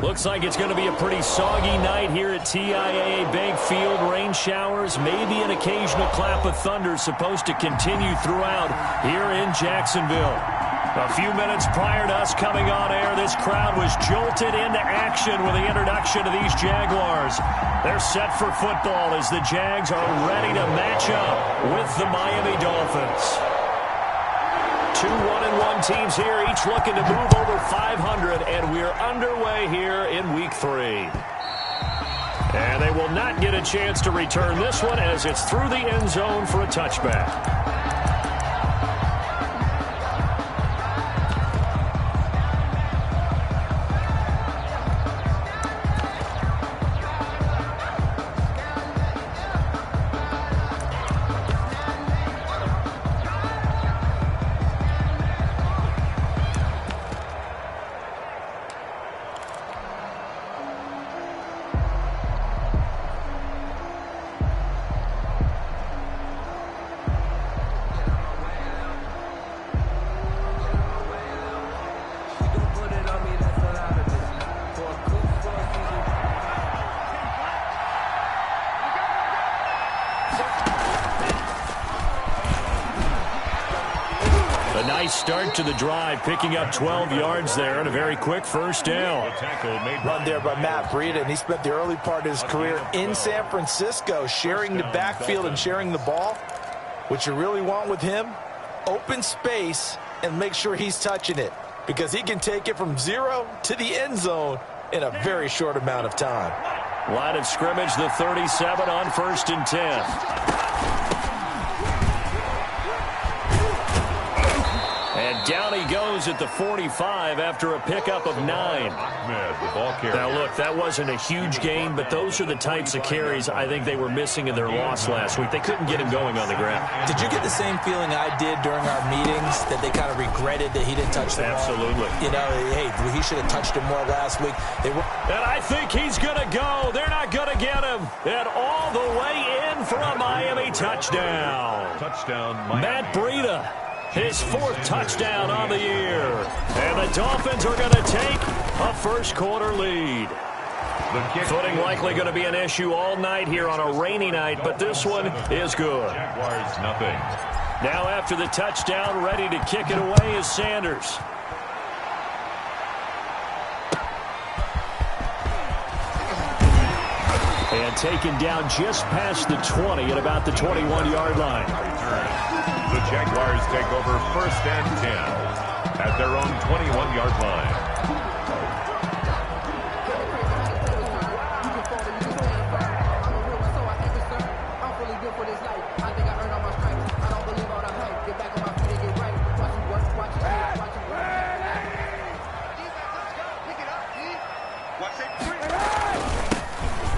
Looks like it's going to be a pretty soggy night here at TIAA Bank Field. Rain showers, maybe an occasional clap of thunder supposed to continue throughout here in Jacksonville. A few minutes prior to us coming on air, this crowd was jolted into action with the introduction of these Jaguars. They're set for football as the Jags are ready to match up with the Miami Dolphins. Two 1-1 teams here, each looking to move over 500, and we're underway here in Week 3. And they will not get a chance to return this one as it's through the end zone for a touchback. Start to the drive, picking up 12 yards there and a very quick first down. Run there by Matt Breida, and he spent the early part of his career in San Francisco sharing the backfield and sharing the ball. What you really want with him, open space and make sure he's touching it because he can take it from 0 to the end zone in a very short amount of time. Line of scrimmage, the 37 on 1st and 10. And down he goes at the 45 after a pickup of 9. Now, look, that wasn't a huge gain, but those are the types of carries I think they were missing in their loss last week. They couldn't get him going on the ground. Did you get the same feeling I did during our meetings, that they kind of regretted that he didn't touch the ball? Absolutely. You know, hey, he should have touched him more last week. And I think he's going to go. They're not going to get him. And all the way in for a Miami touchdown. Matt Breida. His 4th touchdown on the year. And the Dolphins are going to take a first-quarter lead. Footing likely going to be an issue all night here on a rainy night, but this one is good. Jaguars, nothing. Now after the touchdown, ready to kick it away is Sanders. And taken down just past the 20 at about the 21-yard line. The Jaguars take over 1st and 10 at their own 21-yard line.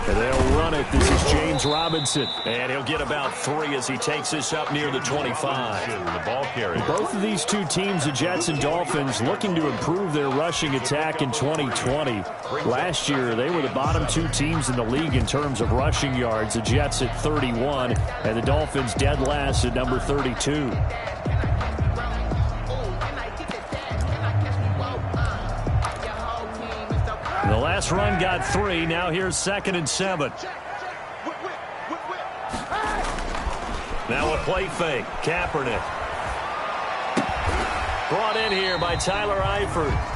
They'll run it. This is James Robinson. And he'll get about 3 as he takes this up near the 25. The ball carrier. Both of these two teams, the Jets and Dolphins, looking to improve their rushing attack in 2020. Last year, they were the bottom 2 teams in the league in terms of rushing yards. The Jets at 31, and the Dolphins dead last at number 32. The last run got 3. Now here's 2nd and 7. Now a play fake. Kaepernick. Brought in here by Tyler Eifert.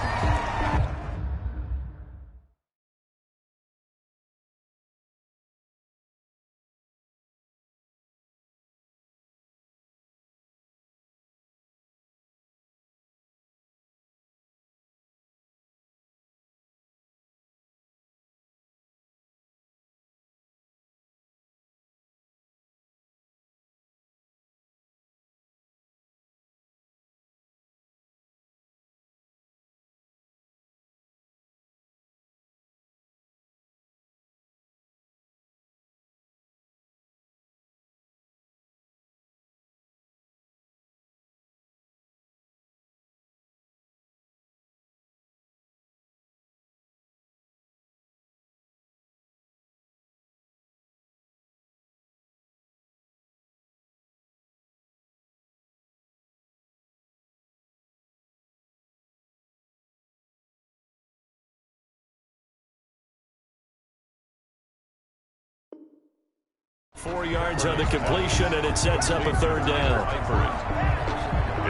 4 yards on the completion, and it sets up a third down.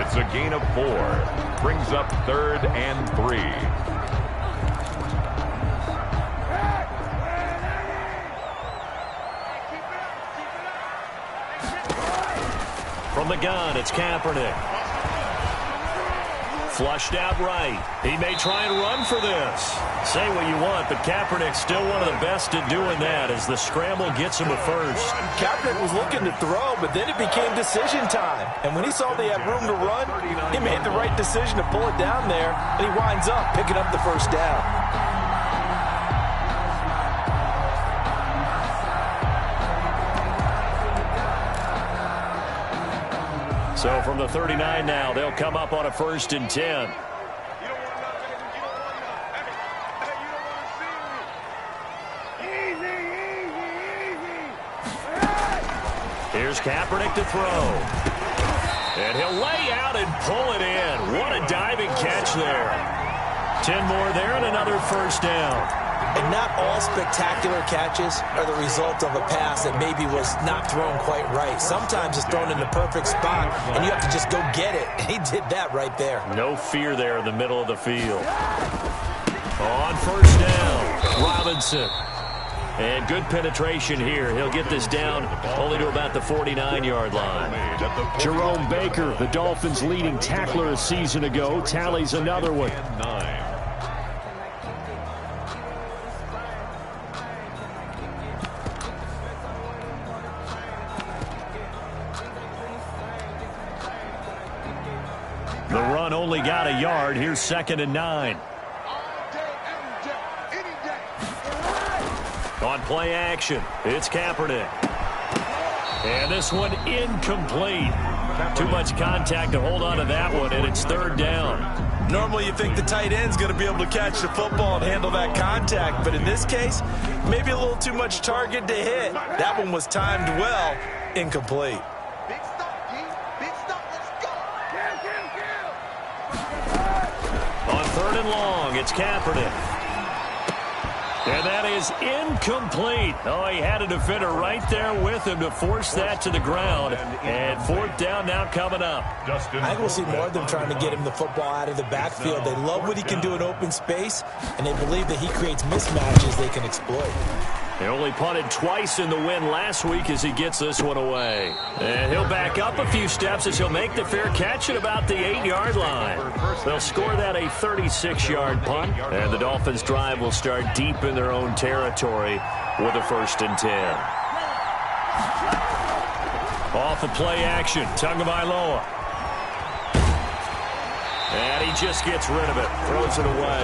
It's a gain of 4. Brings up 3rd and 3. From the gun, it's Kaepernick. Flushed out right. He may try and run for this. Say what you want, but Kaepernick's still one of the best at doing that as the scramble gets him a first. Kaepernick was looking to throw, but then it became decision time. And when he saw they had room to run, he made the right decision to pull it down there, and he winds up picking up the first down. So from the 39 now, they'll come up on a 1st and 10. Here's Kaepernick to throw. And he'll lay out and pull it in. What a diving catch there. 10 more there and another first down. And not all spectacular catches are the result of a pass that maybe was not thrown quite right. Sometimes it's thrown in the perfect spot, and you have to just go get it. And he did that right there. No fear there in the middle of the field. On 1st down, Robinson. And good penetration here. He'll get this down only to about the 49-yard line. Jerome Baker, the Dolphins' leading tackler a season ago, tallies another one. The run only got a yard. Here's 2nd and 9. On play action, it's Kaepernick. And this one incomplete. Too much contact to hold on to that one, and it's 3rd down. Normally you think the tight end's going to be able to catch the football and handle that contact, but in this case, maybe a little too much target to hit. That one was timed well, incomplete. On 3rd and long, it's Kaepernick. And that is incomplete. Oh, he had a defender right there with him to force that to the ground. And 4th down now coming up. I think we'll see more of them trying to get him the football out of the backfield. They love what he can do in open space, and they believe that he creates mismatches they can exploit. They only punted twice in the win last week as he gets this one away. And he'll back up a few steps as he'll make the fair catch at about the 8-yard line. They'll score that a 36-yard punt, and the Dolphins' drive will start deep in their own territory with a 1st and 10. Off the play action, Tagovailoa. And he just gets rid of it, throws it away.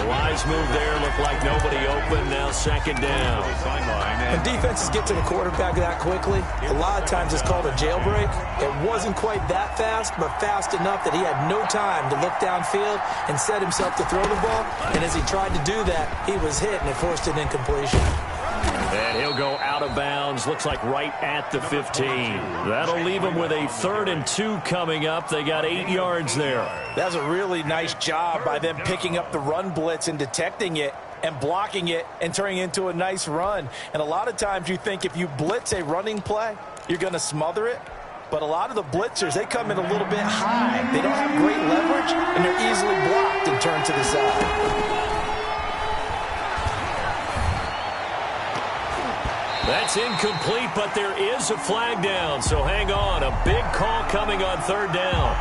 A wise move there, looked like nobody open, now 2nd down. When defenses get to the quarterback that quickly, a lot of times it's called a jailbreak. It wasn't quite that fast, but fast enough that he had no time to look downfield and set himself to throw the ball. And as he tried to do that, he was hit, and it forced an incompletion. And he'll go out of bounds, looks like right at the 15. That'll leave him with a 3rd and 2 coming up. They got 8 yards there. That was a really nice job by them picking up the run blitz and detecting it and blocking it and turning it into a nice run. And a lot of times you think if you blitz a running play, you're going to smother it. But a lot of the blitzers, they come in a little bit high. They don't have great leverage, and they're easily blocked and turned to the side. That's incomplete, but there is a flag down, so hang on. A big call coming on 3rd down.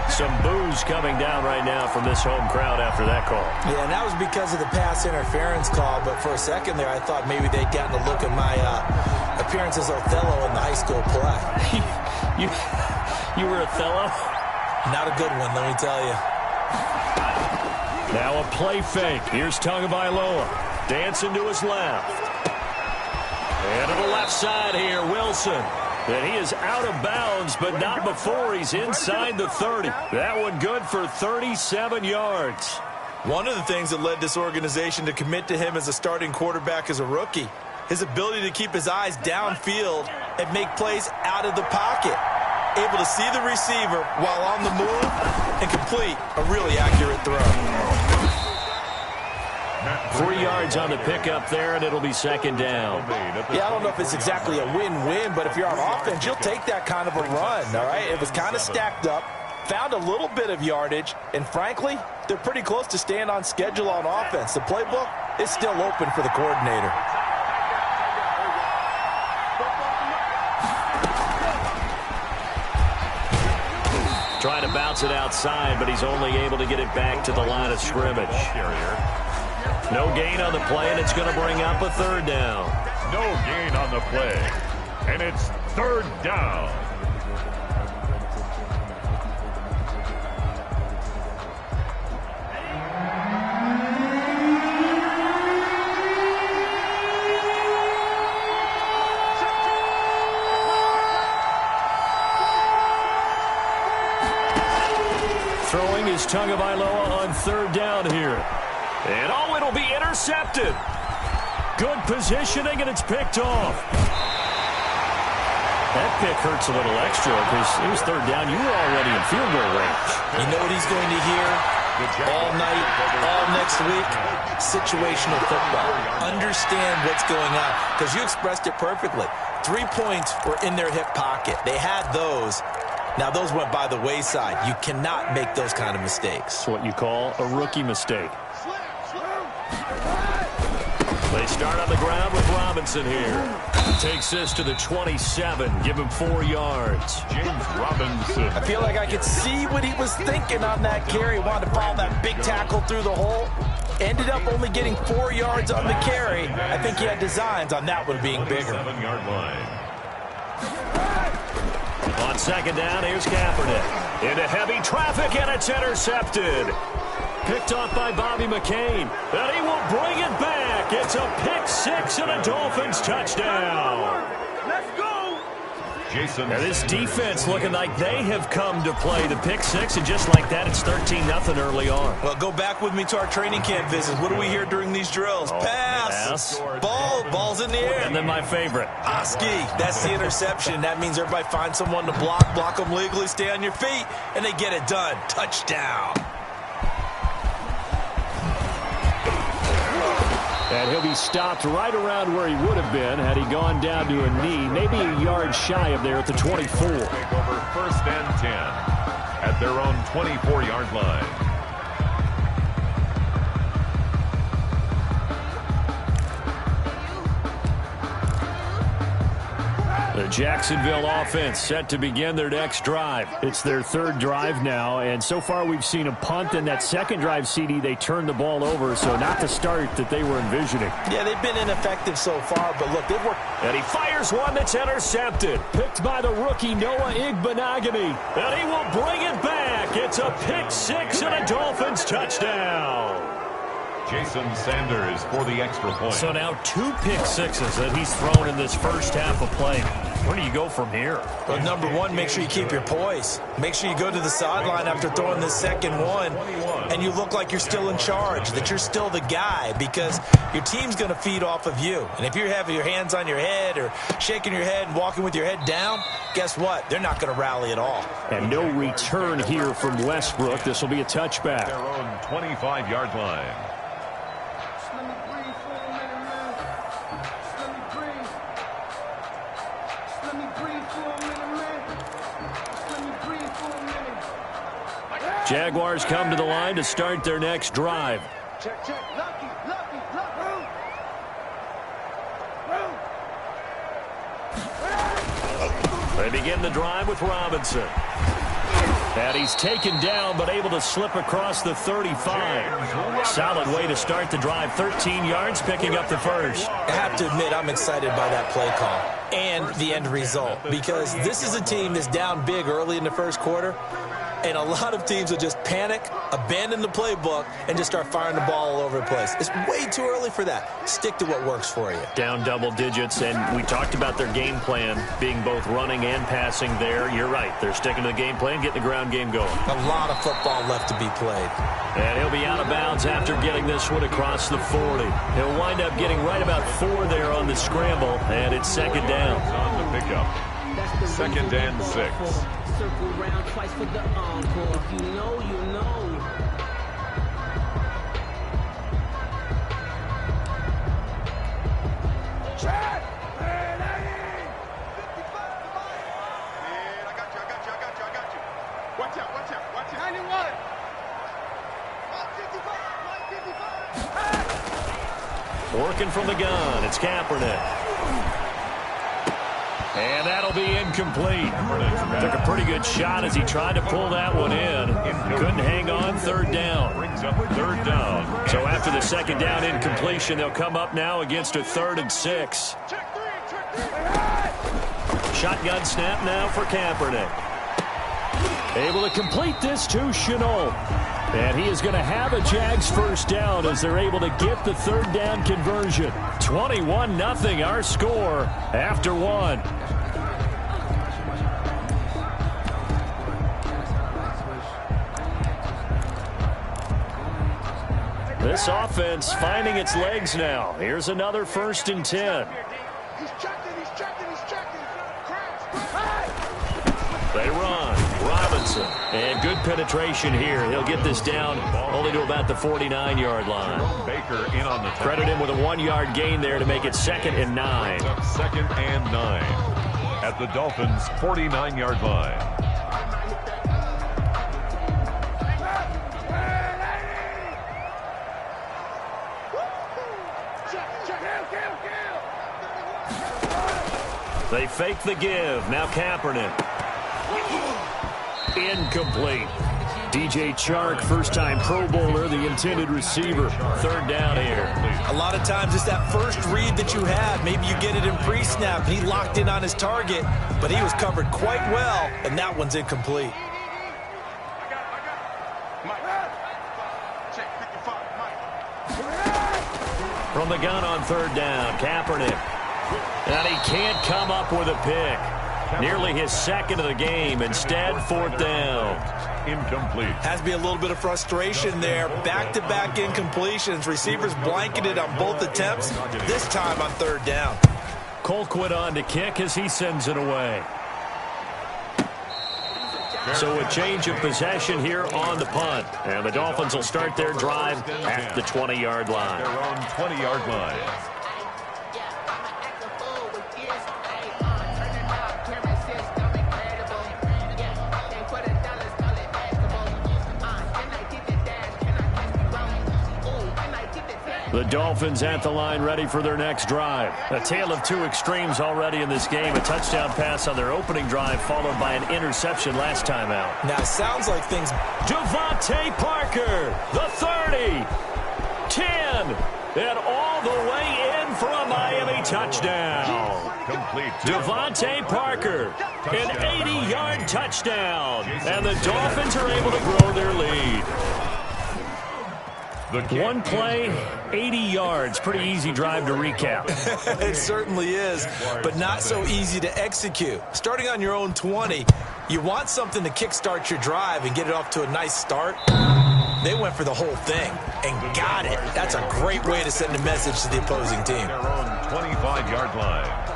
Some boos coming down right now from this home crowd after that call. Yeah, and that was because of the pass interference call, but for a second there I thought maybe they'd gotten a look at my appearance as Othello in the high school play. you were Othello? Not a good one, let me tell you. Now a play fake. Here's Tagovailoa. Dancing to his left. And to the left side here, Wilson. And he is out of bounds, but not before he's inside the 30. That one good for 37 yards. One of the things that led this organization to commit to him as a starting quarterback as a rookie, his ability to keep his eyes downfield and make plays out of the pocket. Able to see the receiver while on the move and complete a really accurate throw. 3 yards on the pickup there, and it'll be second down. Yeah, I don't know if it's exactly a win-win, but if you're on offense, you'll take that kind of a run, all right? It was kind of stacked up, found a little bit of yardage, and frankly, they're pretty close to staying on schedule on offense. The playbook is still open for the coordinator. Trying to bounce it outside, but he's only able to get it back to the line of scrimmage. No gain on the play, and it's going to bring up a third down. No gain on the play, and it's third down. Throwing is Tagovailoa on third down here. And oh, it'll be intercepted. Good positioning, and it's picked off. That pick hurts a little extra because it was third down. You were already in field goal range. You know what he's going to hear all night, all next week? Situational football. Understand what's going on, because you expressed it perfectly. 3 points were in their hip pocket. They had those. Now, those went by the wayside. You cannot make those kind of mistakes. It's what you call a rookie mistake. They start on the ground with Robinson here. Takes this to the 27. Give him 4 yards. James Robinson. I feel like I could see what he was thinking on that carry. Wanted to follow that big tackle through the hole. Ended up only getting 4 yards on the carry. I think he had designs on that one being bigger. 7-yard line. On second down, here's Kaepernick. Into heavy traffic, and it's intercepted. Picked off by Bobby McCain. And he will bring it back. It's a pick six and a Dolphins touchdown. Let's go. Jason. Now this defense looking like they have come to play the pick six, and just like that, it's 13-0 early on. Well, go back with me to our training camp visits. What do we hear during these drills? Pass. Ball's in the air. And then my favorite. Oski, that's the interception. That means everybody finds someone to block them legally, stay on your feet, and they get it done. Touchdown. And he'll be stopped right around where he would have been had he gone down to a knee, maybe a yard shy of there at the 24. Take over first and 10 at their own 24-yard line. The Jacksonville offense set to begin their next drive. It's their third drive now, and so far we've seen a punt, and that second drive, CD, they turned the ball over, so not the start that they were envisioning. Yeah, they've been ineffective so far, but look, they've worked. And he fires one that's intercepted. Picked by the rookie Noah Igbenogany. And he will bring it back. It's a pick six and a Dolphins touchdown. Jason Sanders for the extra point. So now 2 pick sixes that he's thrown in this first half of play. Where do you go from here? Well, number one, make sure you keep your poise. Make sure you go to the sideline after throwing this second one, and you look like you're still in charge, that you're still the guy, because your team's going to feed off of you. And if you're having your hands on your head or shaking your head and walking with your head down, guess what? They're not going to rally at all. And no return here from Westbrook. This will be a touchback. Their own 25-yard line. Jaguars come to the line to start their next drive. Check. Lucky. They begin the drive with Robinson. And he's taken down, but able to slip across the 35. Solid way to start the drive. 13 yards, picking up the first. I have to admit, I'm excited by that play call and the end result, because this is a team that's down big early in the first quarter, and a lot of teams will just panic, abandon the playbook, and just start firing the ball all over the place. It's way too early for that. Stick to what works for you. Down double digits, and we talked about their game plan being both running and passing there. You're right. They're sticking to the game plan, getting the ground game going. A lot of football left to be played. And he'll be out of bounds after getting this one across the 40. He'll wind up getting right about 4 there on the scramble, and it's second down. On the pickup. Second and 6. Circle round twice for the encore. If you know, you know. Working from the gun, it's Kaepernick. And that'll be incomplete. Took a pretty good shot as he tried to pull that one in. Couldn't hang on, third down. Third down. So after the second down incompletion, they'll come up now against a 3rd and 6. Shotgun snap now for Kaepernick. Able to complete this to Chenault. And he is going to have a Jags first down as they're able to get the 3rd down conversion. 21-0 our score after 1. This offense finding its legs now. Here's another 1st and 10. They run. Robinson. And good penetration here. He'll get this down only to about the 49-yard line. Baker in on the Credit him with a 1-yard gain there to make it 2nd and 9. 2nd and 9 at the Dolphins' 49-yard line. They fake the give. Now Kaepernick. Incomplete. DJ Chark, first-time Pro Bowler, the intended receiver. 3rd down here. A lot of times it's that first read that you have. Maybe you get it in pre-snap. He locked in on his target, but he was covered quite well, and that one's incomplete. From the gun on 3rd down, Kaepernick. And he can't come up with a pick. Nearly his 2nd of the game. Instead, 4th down. Incomplete. Has to be a little bit of frustration there. Back-to-back incompletions. Receivers blanketed on both attempts, this time on 3rd down. Colquitt on to kick as he sends it away. So a change of possession here on the punt. And the Dolphins will start their drive at the 20-yard line. Their own 20-yard line. The Dolphins at the line ready for their next drive. A tale of 2 extremes already in this game. A touchdown pass on their opening drive followed by an interception last time out. Now, it sounds like things... Devontae Parker, the 30, 10, and all the way in for a Miami touchdown. Complete. Devontae Parker, an 80-yard touchdown. And the Dolphins are able to grow their lead. One play, 80 yards. Pretty easy drive to recap. It certainly is, but not so easy to execute. Starting on your own 20, you want something to kickstart your drive and get it off to a nice start. They went for the whole thing and got it. That's a great way to send a message to the opposing team. Their own 25-yard line.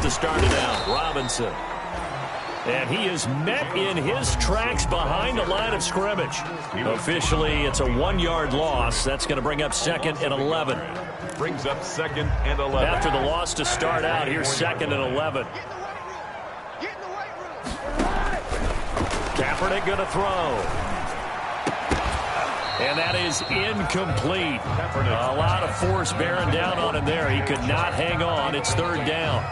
Started out, Robinson. And he is met in his tracks behind the line of scrimmage. Officially, it's a 1-yard loss. That's going to bring up 2nd and 11. Brings up 2nd and 11. After the loss to start out, here's 2nd and 11. Kaepernick going to throw. And that is incomplete. A lot of force bearing down on him there. He could not hang on. It's 3rd down.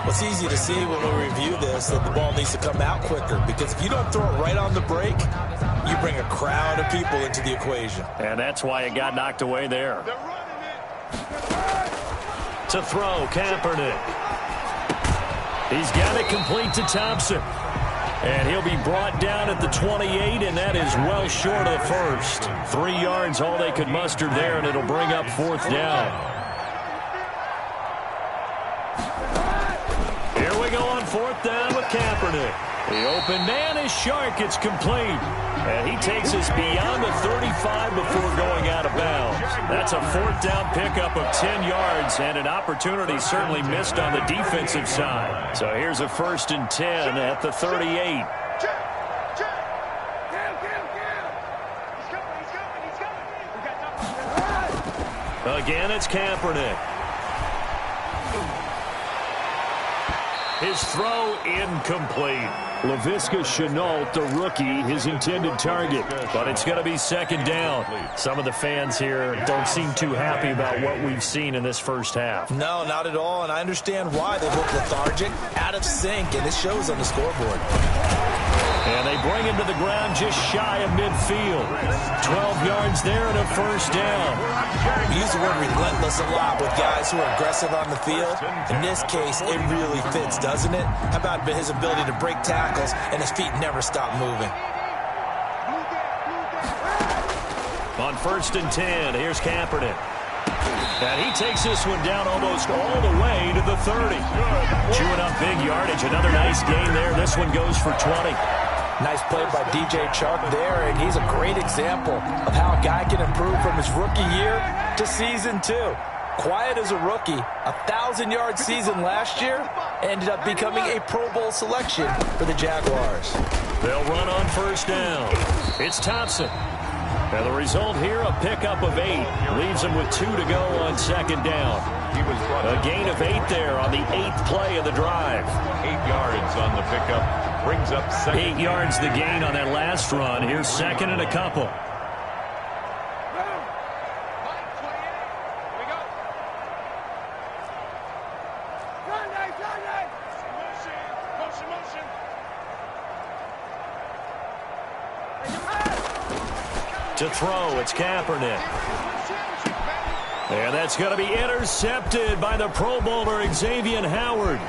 Well, it's easy to see when we review this that the ball needs to come out quicker, because if you don't throw it right on the break, you bring a crowd of people into the equation. And that's why it got knocked away there. To throw, Kaepernick. He's got it complete to Thompson. And he'll be brought down at the 28, and that is well short of the first. 3 yards, all they could muster there, and it'll bring up 4th down. Here we go on 4th down with Kaepernick. The open man is Shark. It's complete. And he takes us beyond the 35 before going out of bounds. That's a fourth down pickup of 10 yards and an opportunity certainly missed on the defensive side. So here's a 1st and 10 at the 38. Again, it's Kaepernick. His throw incomplete. Laviska Shenault, the rookie, his intended target. But it's going to be 2nd down. Some of the fans here don't seem too happy about what we've seen in this first half. No, not at all, and I understand why. They look lethargic, out of sync, and it shows on the scoreboard. And they bring him to the ground just shy of midfield. 12 yards there and a 1st down. We use the word relentless a lot with guys who are aggressive on the field. In this case, it really fits, doesn't it? How about his ability to break tackles and his feet never stop moving? On 1st and 10, here's Kaepernick. And he takes this one down almost all the way to the 30. Chewing up big yardage. Another nice gain there. This one goes for 20. Nice play by DJ Chark there, and he's a great example of how a guy can improve from his rookie year to season 2. Quiet as a rookie, 1,000-yard season last year, ended up becoming a Pro Bowl selection for the Jaguars. They'll run on 1st down. It's Thompson. And the result here, a pickup of 8. Leaves him with 2 to go on 2nd down. A gain of 8 there on the 8th play of the drive. 8 yards on the pickup. Brings up 2nd. 8 yards the gain on that last run. Here's 2nd and a couple. To throw, it's Kaepernick. And that's going to be intercepted by the Pro Bowler, Xavier Howard.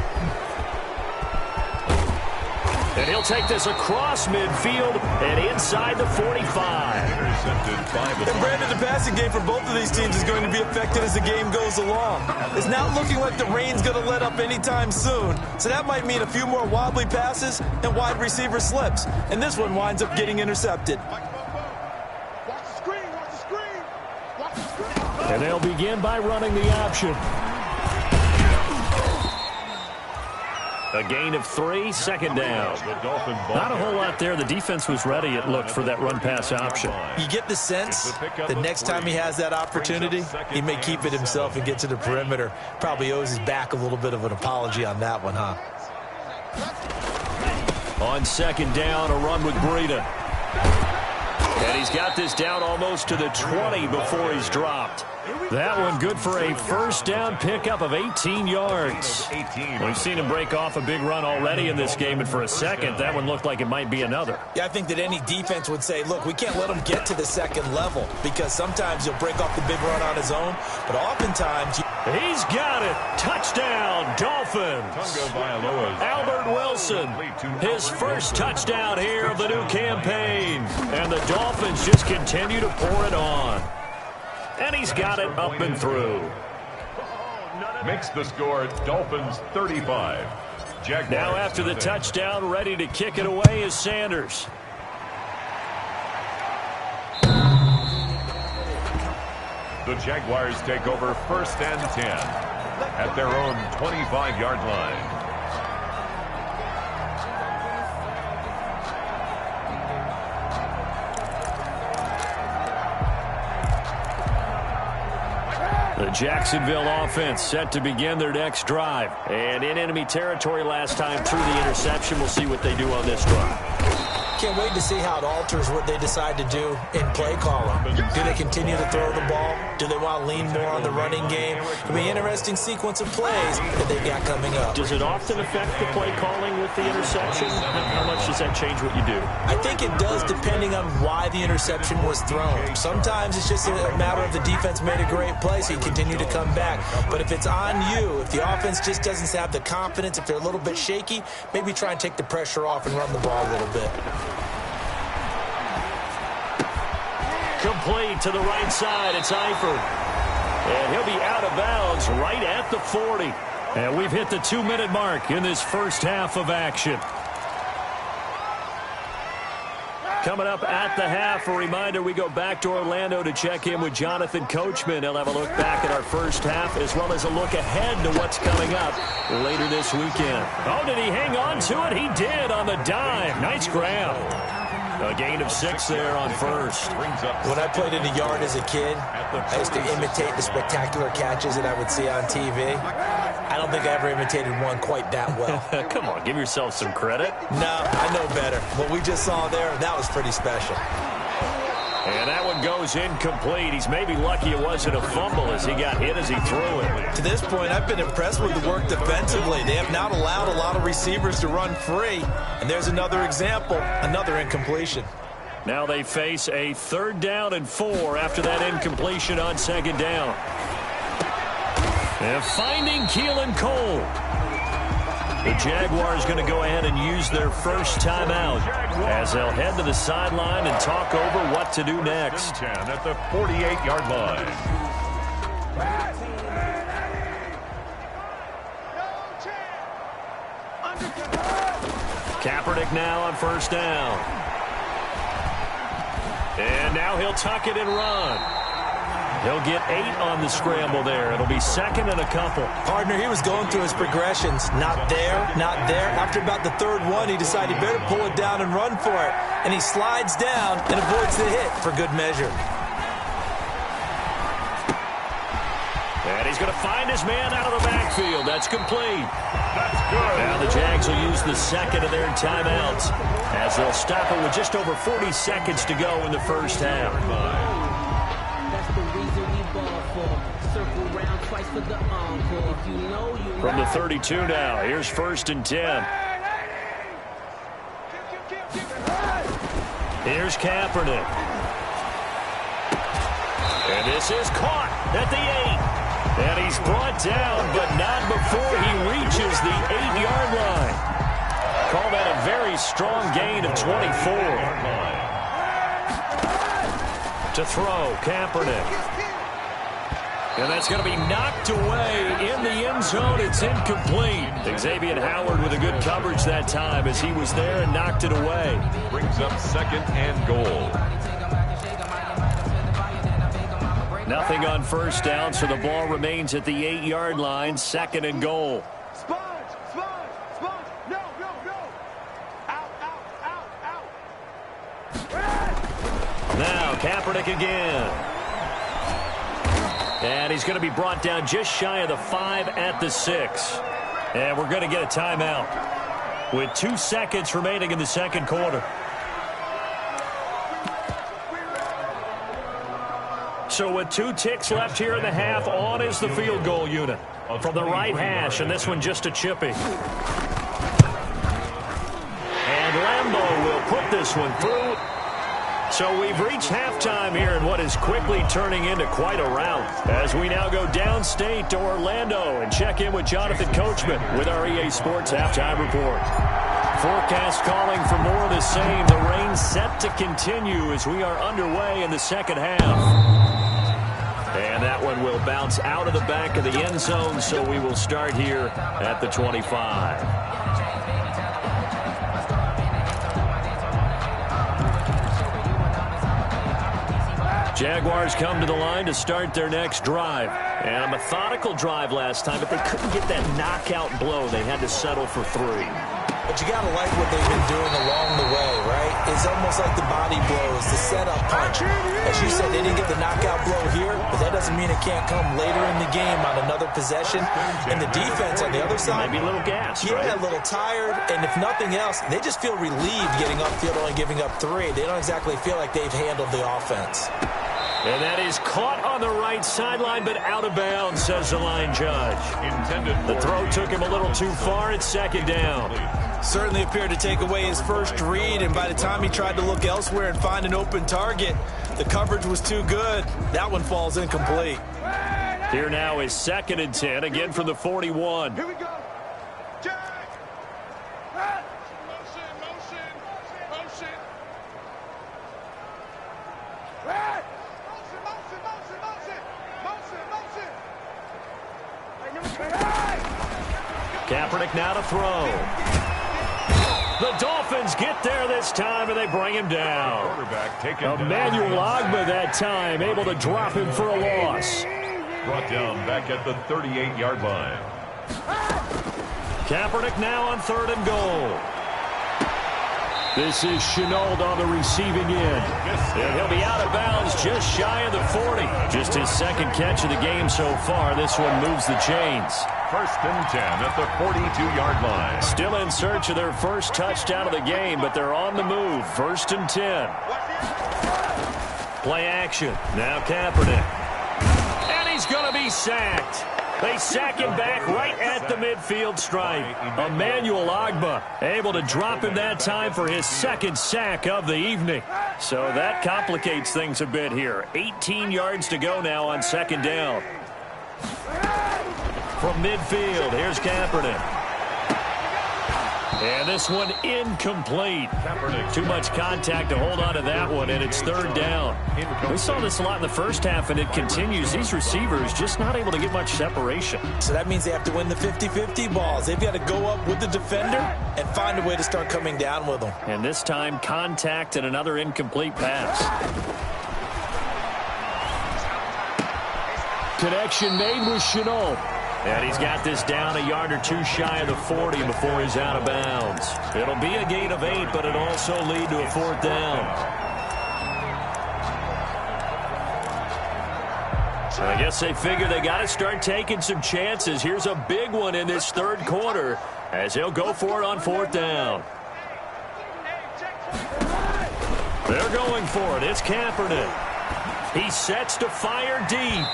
And he'll take this across midfield and inside the 45. Intercepted by the... And Brandon, the passing game for both of these teams is going to be affected as the game goes along. It's not looking like the rain's going to let up anytime soon. So that might mean a few more wobbly passes and wide receiver slips. And this one winds up getting intercepted. And they'll begin by running the option. A gain of 3, 2nd down. Not a whole lot there. The defense was ready, it looked, for that run-pass option. You get the sense the next time he has that opportunity, he may keep it himself and get to the perimeter. Probably owes his back a little bit of an apology on that one, huh? On 2nd down, a run with Breida. And he's got this down almost to the 20 before he's dropped. That one good for a 1st down pickup of 18 yards. We've seen him break off a big run already in this game, and for a second, that one looked like it might be another. Yeah, I think that any defense would say, look, we can't let him get to the 2nd level, because sometimes he'll break off the big run on his own, but oftentimes... He's got it. Touchdown, Dolphins. Albert Wilson, his first touchdown here of the new campaign. And the Dolphins just continue to pour it on. And he's got it up and through. Makes the score Dolphins 35. Jaguars now after the touchdown, ready to kick it away is Sanders. The Jaguars take over 1st and 10 at their own 25-yard line. The Jacksonville offense set to begin their next drive. And in enemy territory last time through the interception. We'll see what they do on this drive. Can't wait to see how it alters what they decide to do in play calling. Do they continue to throw the ball? Do they want to lean more on the running game? It'll be an interesting sequence of plays that they've got coming up. Does it often affect the play calling with the interception? How much does that change what you do? I think it does, depending on why the interception was thrown. Sometimes it's just a matter of the defense made a great play, so you continue to come back. But if it's on you, if the offense just doesn't have the confidence, if they're a little bit shaky, maybe try and take the pressure off and run the ball a little bit. Complete to the right side. It's Eifert. And he'll be out of bounds right at the 40. And we've hit the 2-minute mark in this first half of action. Coming up at the half, a reminder, we go back to Orlando to check in with Jonathan Coachman. He'll have a look back at our first half as well as a look ahead to what's coming up later this weekend. Oh, did he hang on to it? He did on the dive. Nice grab. A gain of 6 there on first. When I played in the yard as a kid, I used to imitate the spectacular catches that I would see on TV. I don't think I ever imitated one quite that well. Come on, give yourself some credit. No, I know better. What we just saw there, that was pretty special. And that one goes incomplete. He's maybe lucky it wasn't a fumble as he got hit as he threw it. To this point, I've been impressed with the work defensively. They have not allowed a lot of receivers to run free. And there's another example, another incompletion. Now they face a 3rd down and 4 after that incompletion on 2nd down. And finding Keelan Cole. The Jaguars going to go ahead and use their first timeout as they'll head to the sideline and talk over what to do next. 10 at the 48-yard line. Kaepernick now on 1st down. And now he'll tuck it and run. He'll get 8 on the scramble there. It'll be 2nd and a couple. Partner, he was going through his progressions. Not there, not there. After about the 3rd one, he decided he better pull it down and run for it. And he slides down and avoids the hit for good measure. And he's going to find his man out of the backfield. That's complete. That's good. Now the Jags will use the 2nd of their timeouts as they'll stop it with just over 40 seconds to go in the first half. From the 32 now, here's 1st and 10. Here's Kaepernick. And this is caught at the 8. And he's brought down, but not before he reaches the 8-yard line. Call that a very strong gain of 24. To throw, Kaepernick. And that's going to be knocked away in the end zone. It's incomplete. Xavier Howard with a good coverage that time as he was there and knocked it away. Brings up 2nd and goal. Nothing on 1st down, so the ball remains at the 8-yard line. 2nd and goal. Sponge, no. Out. Now Kaepernick again. And he's going to be brought down just shy of the 5 at the 6. And we're going to get a timeout with 2 seconds remaining in the 2nd quarter. So with 2 ticks left here in the half, on is the field goal unit from the right hash, and this one just a chippy. And Lambeau will put this one through. So we've reached halftime here in what is quickly turning into quite a rout as we now go downstate to Orlando and check in with Jonathan Coachman with our EA Sports Halftime Report. Forecast calling for more of the same. The rain set to continue as we are underway in the 2nd half. And that one will bounce out of the back of the end zone, so we will start here at the 25. Jaguars come to the line to start their next drive. And a methodical drive last time, but they couldn't get that knockout blow. They had to settle for 3. But you got to like what they've been doing along the way, right? It's almost like the body blows, the setup punch. As you said, they didn't get the knockout blow here, but that doesn't mean it can't come later in the game on another possession. And the defense on the other side, maybe a little gas, yeah, right? A little tired. And if nothing else, they just feel relieved getting upfield, only giving up 3. They don't exactly feel like they've handled the offense. And that is caught on the right sideline, but out of bounds, says the line judge. The throw took him a little too far. It's 2nd down. Certainly appeared to take away his first read, and by the time he tried to look elsewhere and find an open target, the coverage was too good. That one falls incomplete. Here now is 2nd and 10, again from the 41. Here we go. Kaepernick now to throw. The Dolphins get there this time, and they bring him down. Emmanuel Ogbah that time, able to drop him for a loss. Brought down back at the 38-yard line. Kaepernick now on 3rd and goal. This is Shenault on the receiving end. And he'll be out of bounds just shy of the 40. Just his 2nd catch of the game so far. This one moves the chains. 1st and 10 at the 42-yard line. Still in search of their first touchdown of the game, but they're on the move. 1st and 10. Play action. Now Kaepernick. And he's going to be sacked. They sack him back right at the midfield stripe. Emmanuel Ogbah able to drop him that time for his 2nd sack of the evening. So that complicates things a bit here. 18 yards to go now on 2nd down. From midfield, here's Kaepernick. And this one incomplete. Too much contact to hold on to that one, and it's 3rd down. We saw this a lot in the first half, and it continues. These receivers just not able to get much separation. So that means they have to win the 50-50 balls. They've got to go up with the defender and find a way to start coming down with them. And this time, contact and another incomplete pass. Connection made with Shenault. And he's got this down a yard or 2 shy of the 40 before he's out of bounds. It'll be a gain of 8, but it'll also lead to a 4th down. So I guess they figure they got to start taking some chances. Here's a big one in this 3rd quarter as he'll go for it on 4th down. They're going for it. It's Kaepernick. He sets to fire deep.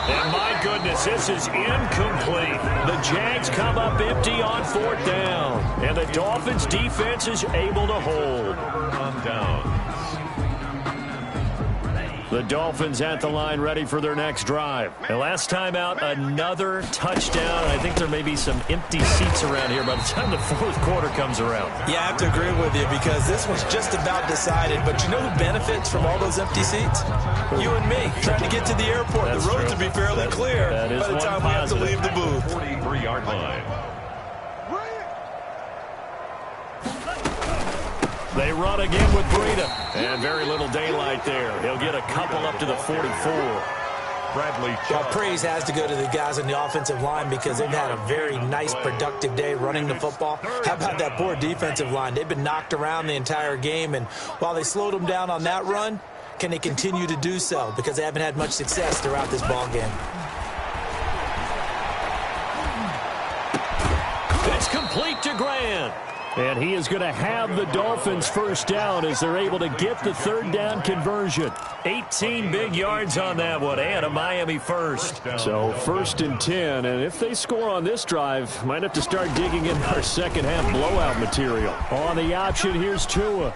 And my goodness, this is incomplete. The Jags come up empty on 4th down. And the Dolphins defense is able to hold. On downs. The Dolphins at the line ready for their next drive. The last time out, another touchdown. I think there may be some empty seats around here by the time the 4th quarter comes around. Yeah, I have to agree with you because this one's just about decided. But you know who benefits from all those empty seats? You and me, trying to get to the airport. That's the roads true. will be fairly clear by the time we have to leave the booth. 43-yard line. They run again with Breida. And very little daylight there. He'll get a couple up to the 44. Bradley Well, Chubb. praise has to go to the guys on the offensive line because they've had a very nice, productive day running the football. How about that poor defensive line? They've been knocked around the entire game, and while they slowed them down on that run, can they continue to do so? Because they haven't had much success throughout this ball game. It's complete to Grant. And he is going to have the Dolphins first down as they're able to get the 3rd down conversion. 18 big yards on that one, and a Miami first. So 1st and 10, and if they score on this drive, might have to start digging in our 2nd half blowout material. On the option, here's Tua.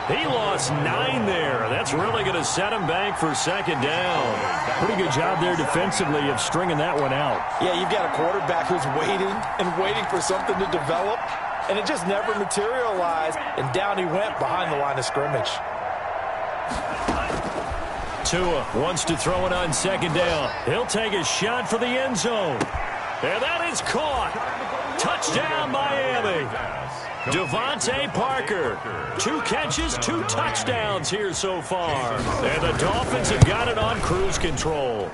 He lost 9 there. That's really going to set him back for 2nd down. Pretty good job there defensively of stringing that one out. Yeah, you've got a quarterback who's waiting and waiting for something to develop, and it just never materialized, and down he went behind the line of scrimmage. Tua wants to throw it on 2nd down. He'll take a shot for the end zone. And that is caught. Touchdown, Miami. Devontae Parker. 2 catches, 2 touchdowns here so far. And the Dolphins have got it on cruise control.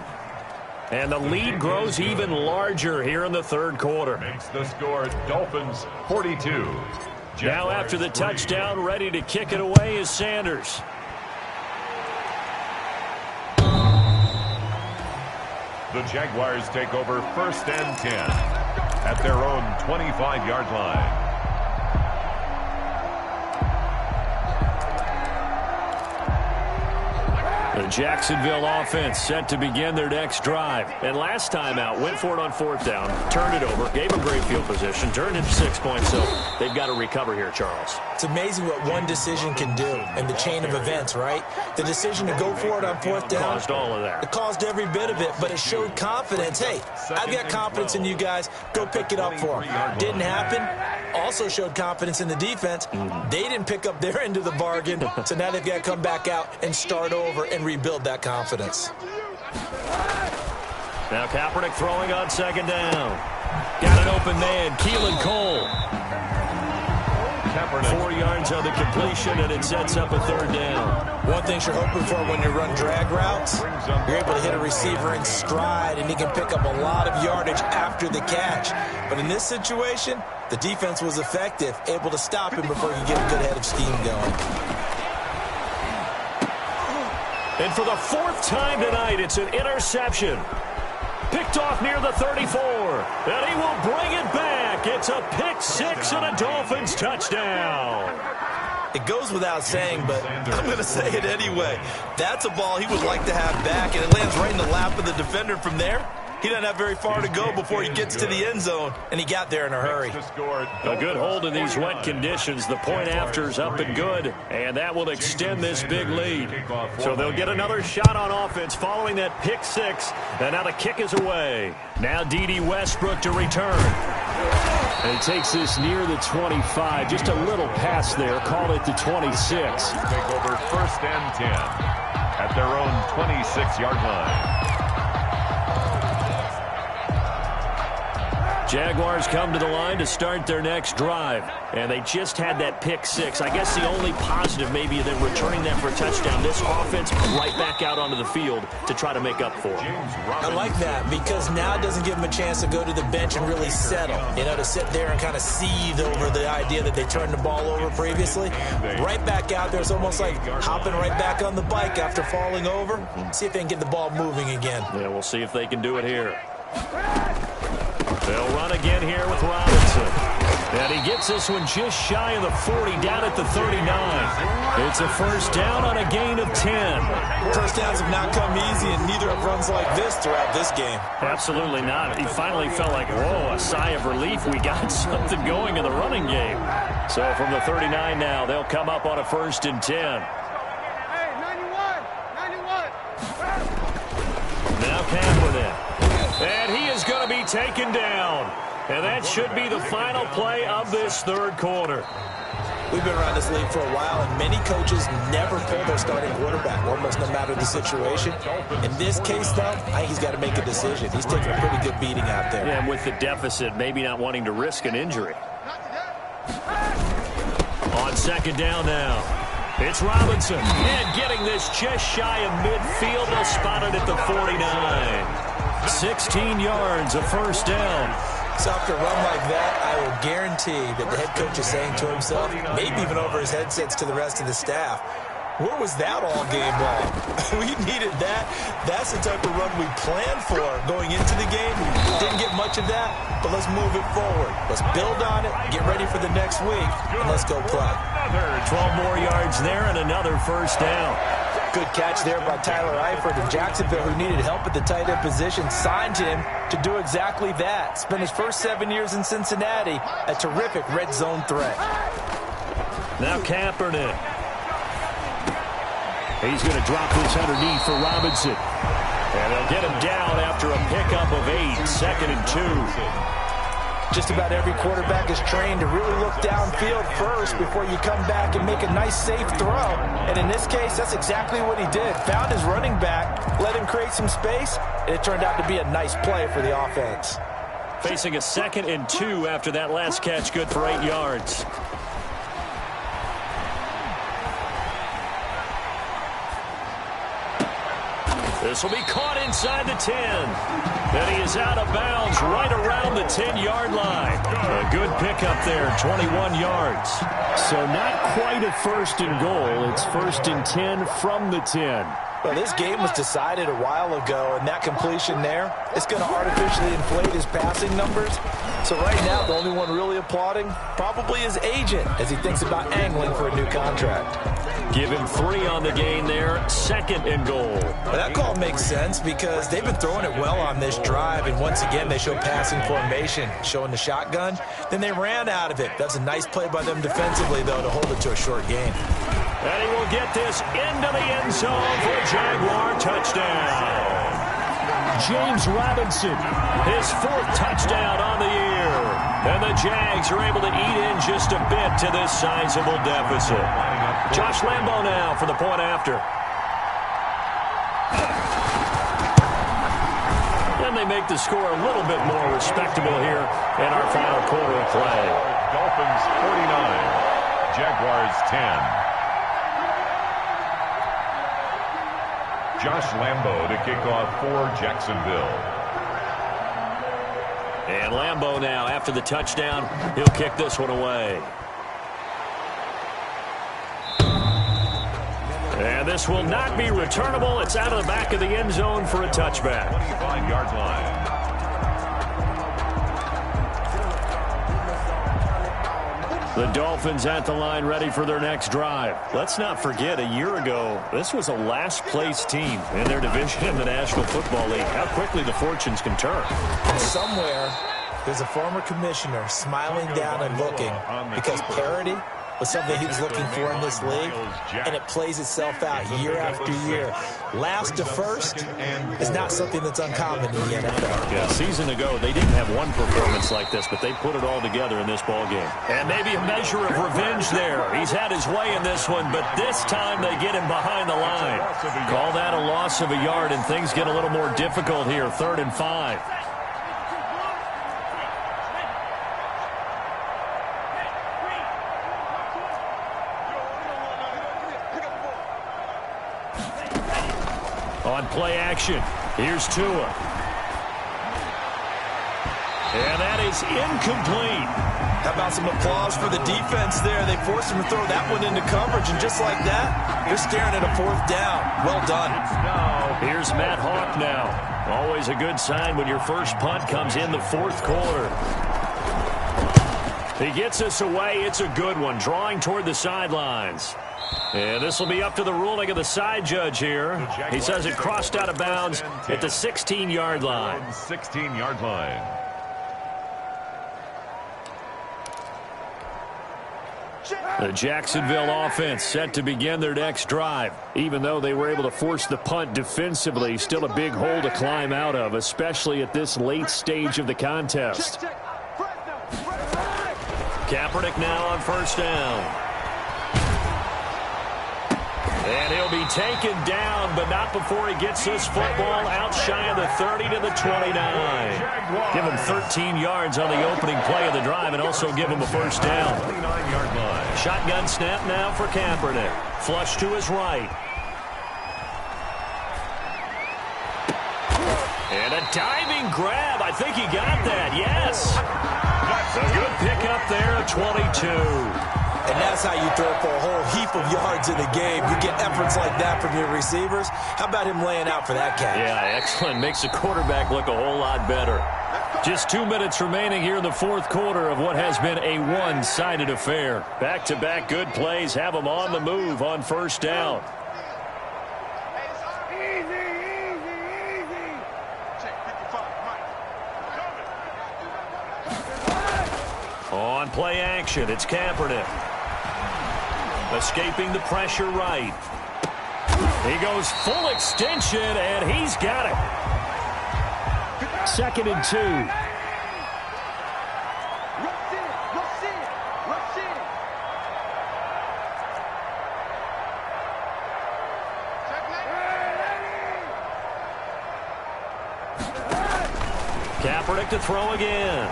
And the lead grows even larger here in the 3rd quarter. Makes the score Dolphins 42. Now after the touchdown, ready to kick it away is Sanders. The Jaguars take over 1st and 10 at their own 25-yard line. The Jacksonville offense set to begin their next drive. And last time out, went for it on 4th down, turned it over, gave them great field position, turned it 6 points, so they've got to recover here, Charles. It's amazing what one decision can do in the chain of events, right? The decision to go for it on 4th down. Caused all of that. It caused every bit of it, but it showed confidence. Hey, I've got confidence in you guys. Go pick it up for them. Didn't happen. Also showed confidence in the defense. They didn't pick up their end of the bargain, so now they've got to come back out and start over and rebuild that confidence. Now Kaepernick throwing on 2nd down. Got an open man, Keelan Cole. 4 yards on the completion, and it sets up a third down. One thing you're hoping for when you run drag routes, you're able to hit a receiver in stride, and he can pick up a lot of yardage after the catch. But in this situation, the defense was effective, able to stop him before he could get a good head of steam going. And for the 4th time tonight, it's an interception. Picked off near the 34, and he will bring it back. It's a pick 6 and a Dolphins touchdown. It goes without saying, but I'm going to say it anyway. That's a ball he would like to have back, and it lands right in the lap of the defender from there. He doesn't have very far to go before he gets to the end zone, and he got there in a hurry. A good hold in these wet conditions. The point after's up and good, and that will extend this big lead. So they'll get another shot on offense following that pick 6, and now the kick is away. Now D.D. Westbrook to return. And he takes this near the 25, just a little pass there, call it the 26. Take over 1st and 10 at their own 26-yard line. Jaguars come to the line to start their next drive, and they just had that pick 6. I guess the only positive maybe of them returning that for a touchdown. This offense right back out onto the field to try to make up for it. I like that because now it doesn't give them a chance to go to the bench and really settle. You know, to sit there and kind of seethe over the idea that they turned the ball over previously. Right back out there. It's almost like hopping right back on the bike after falling over. See if they can get the ball moving again. Yeah, we'll see if they can do it here. They'll run again here with Robinson. And he gets this one just shy of the 40, down at the 39. It's a first down on a gain of 10. First downs have not come easy, and neither have runs like this throughout this game. Absolutely not. He finally felt like, whoa, a sigh of relief. We got something going in the running game. So from the 39 now, they'll come up on a 1st and 10. Hey, 91. Now Kaepernick. And he is going to be taken down. And that should be the final play of this 3rd quarter. We've been around this league for a while, and many coaches never pull their starting quarterback, almost no matter the situation. In this case, though, I think he's got to make a decision. He's taking a pretty good beating out there. Yeah, and with the deficit, maybe not wanting to risk an injury. On 2nd down now. It's Robinson. And getting this just shy of midfield. They'll spot it at the 49. 16 yards, a first down. So after a run like that, I will guarantee that the head coach is saying to himself, maybe even over his headsets to the rest of the staff, where was that all game long? We needed that. That's the type of run we planned for going into the game. Didn't get much of that, but let's move it forward. Let's build on it, get ready for the next week, and let's go play. 12 more yards there and another first down. Good catch there by Tyler Eifert, and Jacksonville, who needed help at the tight end position, signed him to do exactly that. Spent his first 7 years in Cincinnati, a terrific red zone threat. Now Kaepernick. He's going to drop this underneath for Robinson. And they'll get him down after a pickup of 8, 2nd and 2. Just about every quarterback is trained to really look downfield first before you come back and make a nice, safe throw. And in this case, that's exactly what he did. Found his running back, let him create some space, and it turned out to be a nice play for the offense. Facing a 2nd and 2 after that last catch, good for 8 yards. This will be caught inside the 10. And he is out of bounds right around the 10-yard line. A good pickup there, 21 yards. So not quite a 1st and goal. It's 1st and 10 from the 10. Well, this game was decided a while ago, and that completion there, it's going to artificially inflate his passing numbers. So right now, the only one really applauding probably his agent as he thinks about angling for a new contract. Give him 3 on the gain there, 2nd and goal. Well, that call makes sense because they've been throwing it well on this drive, and once again, they show passing formation, showing the shotgun. Then they ran out of it. That's a nice play by them defensively, though, to hold it to a short gain. And he will get this into the end zone for a Jaguar touchdown. James Robinson, his 4th touchdown on the year. And the Jags are able to eat in just a bit to this sizable deficit. Josh Lambo now for the point after. And they make the score a little bit more respectable here in our final quarter of play. Dolphins 49, Jaguars 10. Josh Lambo to kick off for Jacksonville. And Lambo now, after the touchdown, he'll kick this one away. And this will not be returnable. It's out of the back of the end zone for a touchback. 25-yard line. The Dolphins at the line, ready for their next drive. Let's not forget, a year ago, this was a last-place team in their division in the National Football League. How quickly the fortunes can turn. Somewhere, there's a former commissioner smiling down and looking because parity was something he was looking for in this league, and it plays itself out year after year. Last to first is not something that's uncommon in the NFL. Yeah, a season ago, they didn't have one performance like this, but they put it all together in this ballgame. And maybe a measure of revenge there. He's had his way in this one, but this time they get him behind the line. Call that a loss of a yard, and things get a little more difficult here, 3rd and 5. On play action, here's Tua. And that is incomplete. How about some applause for the defense there? They forced him to throw that one into coverage, and just like that, they're staring at a 4th down. Well done. Here's Matt Hawk now. Always a good sign when your first punt comes in the 4th quarter. He gets us away. It's a good one, drawing toward the sidelines. And this will be up to the ruling of the side judge here. He says it crossed out of bounds at the 16-yard line. 16-yard line. The Jacksonville offense set to begin their next drive. Even though they were able to force the punt defensively, still a big hole to climb out of, especially at this late stage of the contest. Kaepernick now on 1st down. And he'll be taken down, but not before he gets this football out shy of the 30 to the 29. Give him 13 yards on the opening play of the drive and also give him a 1st down. 29-yard line. Shotgun snap now for Kaepernick. Flush to his right. And a diving grab. I think he got that. Yes. A good pickup there at 22. And that's how you throw for a whole heap of yards in the game. You get efforts like that from your receivers. How about him laying out for that catch? Yeah, excellent. Makes the quarterback look a whole lot better. Just 2 minutes remaining here in the 4th quarter of what has been a one-sided affair. Back-to-back good plays have them on the move on 1st down. On play action, it's Kaepernick. Escaping the pressure right. He goes full extension, and he's got it. 2nd and 2. Kaepernick to throw again.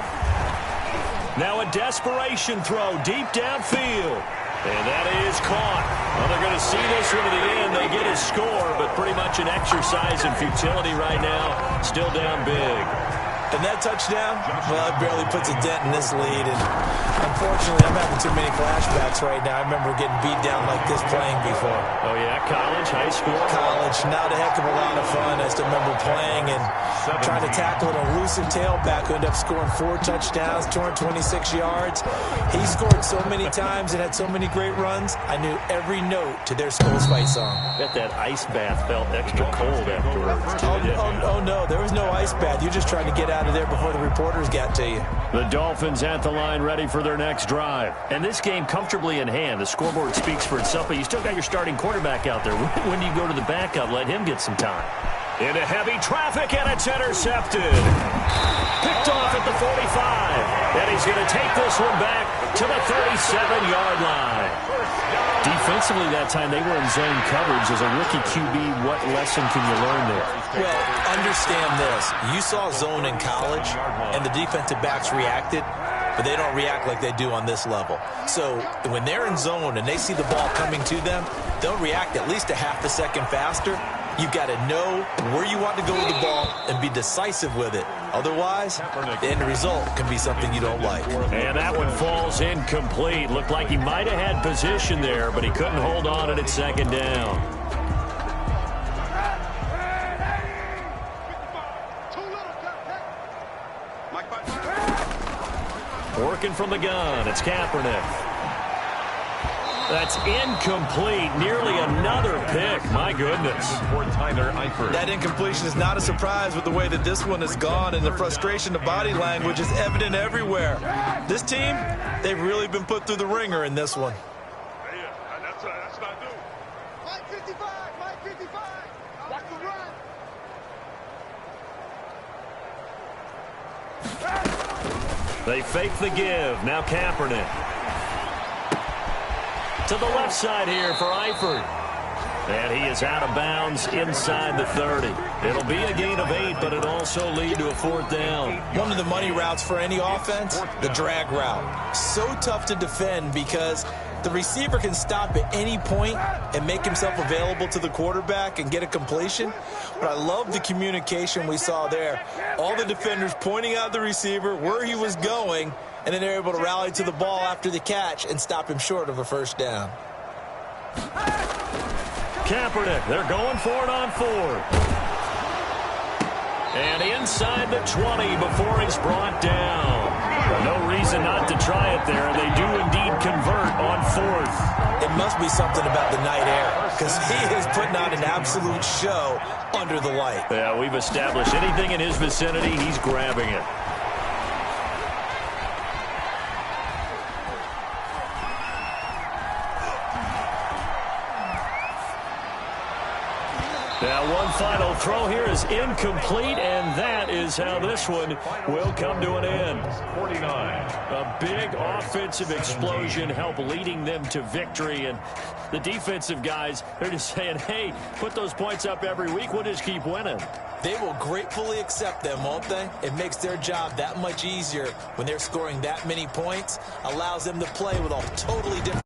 Now a desperation throw deep downfield. And that is caught. Well, they're going to see this one to the end. They get a score, but pretty much an exercise in futility right now. Still down big. And that touchdown, well, it barely puts a dent in this lead. And unfortunately, I'm having too many flashbacks right now. I remember getting beat down like this playing before. Oh, yeah? College, high school? College. Not a heck of a lot of fun. I still remember playing and trying to tackle an elusive tailback who ended up scoring 4 touchdowns, 226 yards. He scored so many times and had so many great runs, I knew every note to their school's fight song. Bet that ice bath felt extra cold afterwards. Oh, no. There was no ice bath. You just tried to get out of there before the reporters got to you. The Dolphins at the line ready for their next drive. And this game comfortably in hand. The scoreboard speaks for itself, but you still got your starting quarterback out there. When do you go to the backup? Let him get some time. Into heavy traffic, and it's intercepted. Picked off at the 45. And he's going to take this one back to the 37-yard line. Defensively that time, they were in zone coverage. As a rookie QB, what lesson can you learn there? Well, understand this. You saw zone in college, and the defensive backs reacted. but they don't react like they do on this level. So when they're in zone and they see the ball coming to them, they'll react at least a half a second faster. You've got to know where you want to go with the ball and be decisive with it. Otherwise, the end result can be something you don't like. And that one falls incomplete. Looked like he might have had position there, but he couldn't hold on to it at second down. Working from the gun, it's Kaepernick. That's incomplete. Nearly another pick. My goodness. That incompletion is not a surprise with the way that this one has gone, and the frustration, the body language is evident everywhere. This team, they've really been put through the ringer in this one. That's not new. Mike 55, Mike 55. Watch the run. They fake the give. Now Kaepernick. To the left side here for Eifert. And he is out of bounds inside the 30. It'll be a gain of 8, but it'll also lead to a 4th down. One of the money routes for any offense, the drag route. So tough to defend because the receiver can stop at any point and make himself available to the quarterback and get a completion. But I love the communication we saw there. All the defenders pointing out the receiver, where he was going, and then they're able to rally to the ball after the catch and stop him short of a 1st down. Kaepernick, they're going for it on 4th. And inside the 20 before he's brought down. No reason not to try it there. They do indeed convert on 4th. It must be something about the night air, because he is putting on an absolute show under the light. Yeah, we've established anything in his vicinity, he's grabbing it. Now one final throw here is incomplete, and that is how this one will come to an end. 49. A big offensive explosion helped leading them to victory, and the defensive guys, they're just saying, hey, put those points up every week, we'll just keep winning. They will gratefully accept them, won't they? It makes their job that much easier when they're scoring that many points, allows them to play with a totally different